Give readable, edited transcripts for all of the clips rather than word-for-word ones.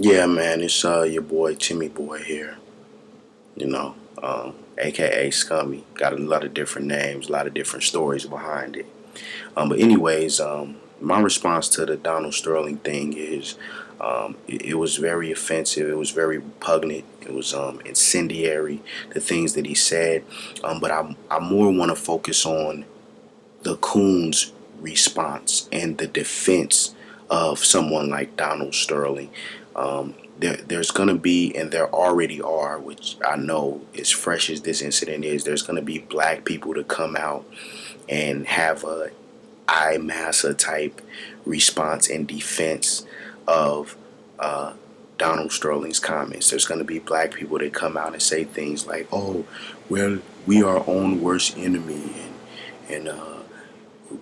Yeah, man, it's your boy Timmy Boy here. You know, aka Scummy. Got a lot of different names, a lot of different stories behind it. But anyways, my response to the Donald Sterling thing is, it was very offensive. It was very repugnant. It was incendiary. The things that he said. But I more want to focus on the Coon's response and the defense of someone like Donald Sterling. There's going to be, and there already are, which I know as fresh as this incident is, there's going to be black people to come out and have a I massa type response and defense of Donald Sterling's comments. There's going to be black people that come out and say things like, "Oh, well, we are our own worst enemy," and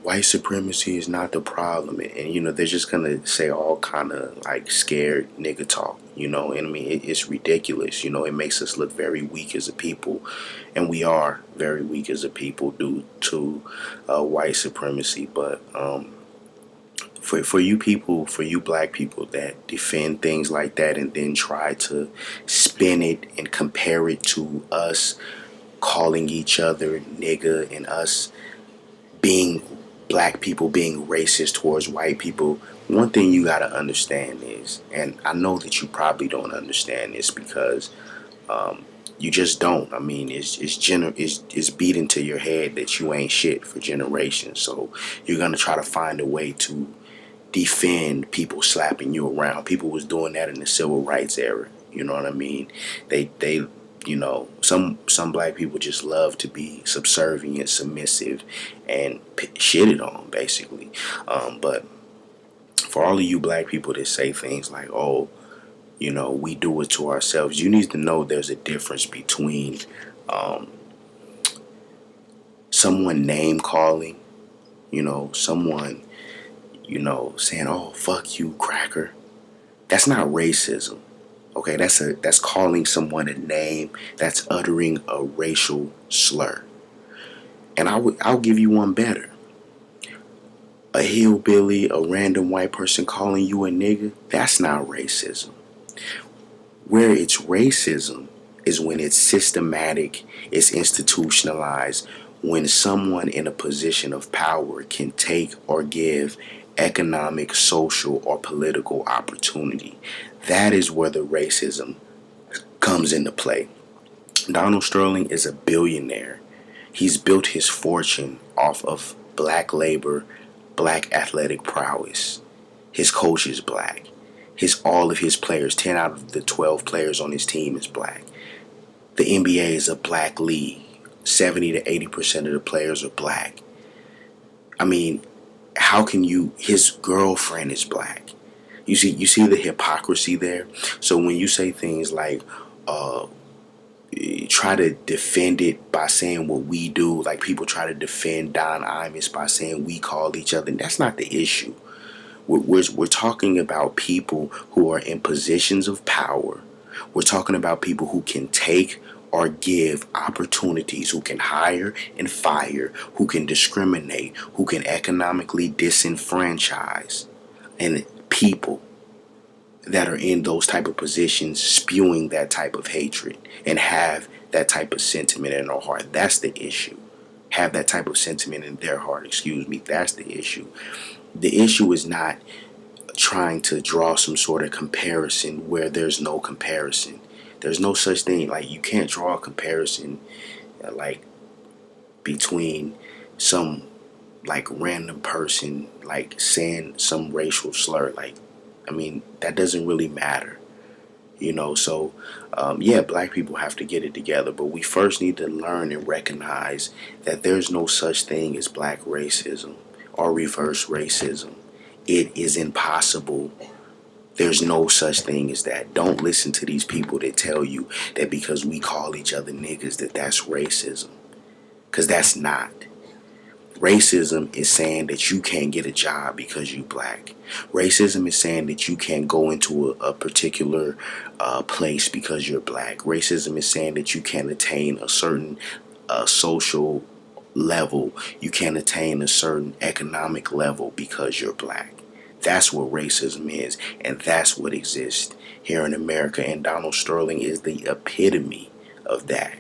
white supremacy is not the problem, and they're just gonna say all kind of like scared nigga talk, and I mean it's ridiculous. It makes us look very weak as a people, and we are very weak as a people due to white supremacy. But for you people, for you black people that defend things like that and then try to spin it and compare it to us calling each other nigga and us being black people being racist towards white people, one thing you got to understand is, and I know that you probably don't understand this because you just don't. I mean, it's beat into your head that you ain't shit for generations. So you're gonna try to find a way to defend people slapping you around. People was doing that in the civil rights era. You know what I mean? They some black people just love to be subservient, submissive, and shitted on basically. But for all of you black people that say things like, "Oh, we do it to ourselves," you need to know there's a difference between um, someone name calling, someone saying, "Oh, fuck you, cracker." That's not racism. Okay, that's calling someone a name. That's uttering a racial slur. And I'll give you one better. A hillbilly, a random white person calling you a nigga, that's not racism. Where it's racism is when it's systematic, it's institutionalized, when someone in a position of power can take or give economic, social, or political opportunity. That is where the racism comes into play. Donald Sterling is a billionaire. He's built his fortune off of black labor, black athletic prowess. His coach is black. All of his players, 10 out of the 12 players on his team is black. The NBA is a black league. 70 to 80% of the players are black. I mean, how can his girlfriend is black. You see the hypocrisy there? So when you say things like try to defend it by saying what we do, like people try to defend Don Imus by saying we call each other, that's not the issue. We're talking about people who are in positions of power. We're talking about people who can take or give opportunities, who can hire and fire, who can discriminate, who can economically disenfranchise, and people that are in those type of positions spewing that type of hatred and have that type of sentiment in their heart. That's the issue. Have that type of sentiment in their heart, excuse me. That's the issue. The issue is not trying to draw some sort of comparison where there's no comparison. There's no such thing. Like, you can't draw a comparison like between some like random person like saying some racial slur. Like, I mean, that doesn't really matter. So yeah, black people have to get it together, but we first need to learn and recognize that there's no such thing as black racism or reverse racism. It is impossible. There's no such thing as that. Don't listen to these people that tell you that because we call each other niggas that that's racism, because that's not. Racism is saying that you can't get a job because you black. Racism is saying that you can't go into a particular place because you're black. Racism is saying that you can't attain a certain social level. You can't attain a certain economic level because you're black. That's what racism is, and that's what exists here in America. And Donald Sterling is the epitome of that.